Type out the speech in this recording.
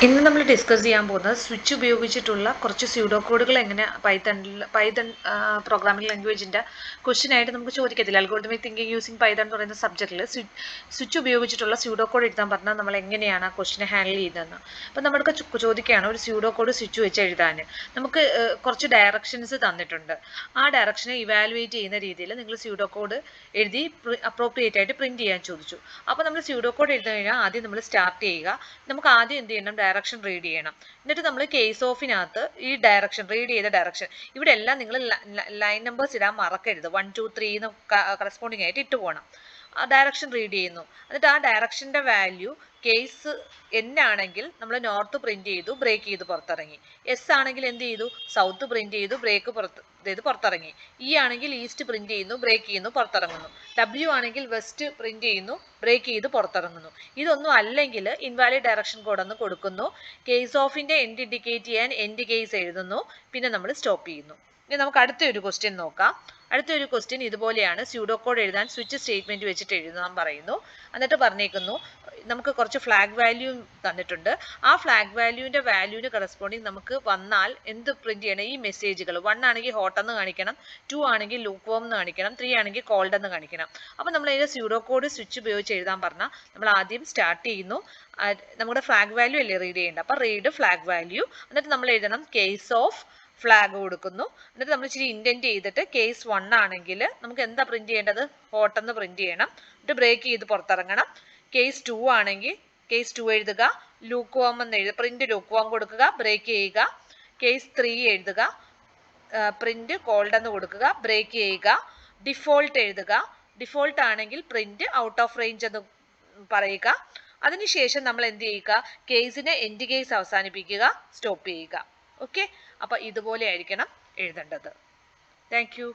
ഇന്ന് നമ്മൾ ഡിസ്കസ് ചെയ്യാൻ പോകുന്നത് സ്വിച്ച് ഉപയോഗിച്ചിട്ടുള്ള കുറച്ച് സ്യൂഡോ കോഡുകൾ എങ്ങനെ പൈത്തൺ പ്രോഗ്രാമിംഗ് ലാംഗ്വേജിന്റെ ക്വസ്റ്റ്യൻ ആയിട്ട് നമുക്ക് ചോദിക്കത്തില്ല. അൽഗോരിതമിക് തിങ്കിങ് യൂസിങ് പൈത്തൺ എന്ന് പറയുന്ന സബ്ജക്റ്റിൽ സ്വിച്ച് ഉപയോഗിച്ചിട്ടുള്ള സ്യൂഡോ കോഡ് എഴുതാൻ പറഞ്ഞാൽ നമ്മൾ എങ്ങനെയാണ് ആ ക്വസ്റ്റിനെ ഹാൻഡിൽ ചെയ്യുന്നതെന്ന്. അപ്പം നമ്മുടെ ചോദിക്കുകയാണ് ഒരു സ്യൂഡോ കോഡ് സ്വിച്ച് വെച്ച് എഴുതാൻ. നമുക്ക് കുറച്ച് ഡയറക്ഷൻസ് തന്നിട്ടുണ്ട്. ആ ഡയറക്ഷനെ ഇവാലുവേറ്റ് ചെയ്യുന്ന രീതിയിൽ നിങ്ങൾ സ്യൂഡോ കോഡ് എഴുതി അപ്രോപ്രിയേറ്റ് ആയിട്ട് പ്രിന്റ് ചെയ്യാൻ ചോദിച്ചു. അപ്പോൾ നമ്മൾ സ്യൂഡോ കോഡ് എഴുതി കഴിഞ്ഞാൽ ആദ്യം നമ്മൾ സ്റ്റാർട്ട് ചെയ്യുക. നമുക്ക് ആദ്യം എന്ത് ചെയ്യണം, ഡയറക്ഷൻ റീഡ് ചെയ്യണം. എന്നിട്ട് നമ്മൾ കേസ് ഓഫിനകത്ത് ഈ ഡയറക്ഷൻ റീഡ് ചെയ്ത ഡയറക്ഷൻ ഇവിടെ എല്ലാം നിങ്ങൾ ലൈൻ നമ്പേഴ്സ് ഇടാൻ മറക്കരുത്. 1 2 3 എന്ന് കറസ്പോണ്ടിങ് ആയിട്ട് ഇട്ട് പോകണം. ആ ഡയറക്ഷൻ റീഡ് ചെയ്യുന്നു. എന്നിട്ട് ആ ഡയറക്ഷന്റെ വാല്യൂ കേസ് എൻ ആണെങ്കിൽ നമ്മൾ നോർത്ത് പ്രിന്റ് ചെയ്തു, ബ്രേക്ക് ചെയ്ത് പുറത്തിറങ്ങി. എസ് ആണെങ്കിൽ എന്ത് ചെയ്തു, സൗത്ത് പ്രിന്റ് ചെയ്തു, ബ്രേക്ക് പുറത്തിറങ്ങി. ഇ ആണെങ്കിൽ ഈസ്റ്റ് പ്രിന്റ് ചെയ്യുന്നു, ബ്രേക്ക് ചെയ്യുന്നു, പുറത്തിറങ്ങുന്നു. ഡബ്ല്യു ആണെങ്കിൽ വെസ്റ്റ് പ്രിന്റ് ചെയ്യുന്നു, ബ്രേക്ക് ചെയ്ത് പുറത്തിറങ്ങുന്നു. ഇതൊന്നും അല്ലെങ്കിൽ ഇൻവാലിഡ് ഡയറക്ഷൻ കോഡ് ഒന്ന് കൊടുക്കുന്നു. കേസ് ഓഫിന്റെ എൻഡ് ഇൻഡിക്കേറ്റ് ചെയ്യാൻ എൻഡ് കേസ് എഴുതുന്നു. പിന്നെ നമ്മൾ സ്റ്റോപ്പ് ചെയ്യുന്നു. ഇനി നമുക്ക് അടുത്തൊരു ക്വസ്റ്റ്യൻ നോക്കാം. അടുത്തൊരു ക്വസ്റ്റ്യൻ ഇതുപോലെയാണ്. സ്യൂഡോ കോഡ് എഴുതാൻ സ്വിച്ച് സ്റ്റേറ്റ്മെന്റ് വെച്ചിട്ട് എഴുതാൻ പറയുന്നു. എന്നിട്ട് പറഞ്ഞേക്കുന്നു നമുക്ക് കുറച്ച് ഫ്ലാഗ് വാല്യൂ തന്നിട്ടുണ്ട്. ആ ഫ്ലാഗ് വാല്യൂവിന്റെ വാല്യൂവിന് കറസ്പോണ്ടിങ് നമുക്ക് വന്നാൽ എന്ത് പ്രിന്റ് ചെയ്യണം, ഈ മെസ്സേജുകൾ. 1 ആണെങ്കിൽ ഹോട്ട് എന്ന് കാണിക്കണം, 2 ആണെങ്കിൽ ലൂക്ക് വോം എന്ന് കാണിക്കണം, 3 ആണെങ്കിൽ കോൾഡ് എന്ന് കാണിക്കണം. അപ്പം നമ്മൾ ഇതിന്റെ സ്യൂഡോ കോഡ് സ്വിച്ച് ഉപയോഗിച്ച് എഴുതാൻ പറഞ്ഞാൽ നമ്മൾ ആദ്യം സ്റ്റാർട്ട് ചെയ്യുന്നു. നമ്മുടെ ഫ്ലാഗ് വാല്യൂ അല്ലേ റീഡ് ചെയ്യേണ്ടത്. അപ്പം റീഡ് ഫ്ലാഗ് വാല്യൂ. എന്നിട്ട് നമ്മൾ എഴുതണം കേസ് ഓഫ് ഫ്ലാഗ് കൊടുക്കുന്നു. എന്നിട്ട് നമ്മൾ ഇച്ചിരി ഇൻഡന്റ് ചെയ്തിട്ട് കേസ് 1 ആണെങ്കിൽ നമുക്ക് എന്താ പ്രിന്റ് ചെയ്യേണ്ടത്, ഹോട്ട് എന്ന് പ്രിന്റ് ചെയ്യണം. എന്നിട്ട് ബ്രേക്ക് ചെയ്ത് പുറത്തിറങ്ങണം. കേസ് 2 ആണെങ്കിൽ കേസ് 2 എഴുതുക, ലൂക്ക് വോം എന്ന് എഴുതുക, പ്രിന്റ് ലൂക്ക് വോം കൊടുക്കുക, ബ്രേക്ക് ചെയ്യുക. കേസ് 3 എഴുതുക, പ്രിന്റ് കോൾഡ് എന്ന് കൊടുക്കുക, ബ്രേക്ക് ചെയ്യുക. ഡിഫോൾട്ട് എഴുതുക. ഡിഫോൾട്ട് ആണെങ്കിൽ പ്രിന്റ് ഔട്ട് ഓഫ് റേഞ്ച് എന്ന് പറയുക. അതിനുശേഷം നമ്മൾ എന്ത് ചെയ്യുക, കേസിനെ എൻഡ് കേസ് അവസാനിപ്പിക്കുക, സ്റ്റോപ്പ് ചെയ്യുക. ഓക്കെ, അപ്പൊ ഇതുപോലെ ആയിരിക്കണം എഴുതേണ്ടത്. Thank you.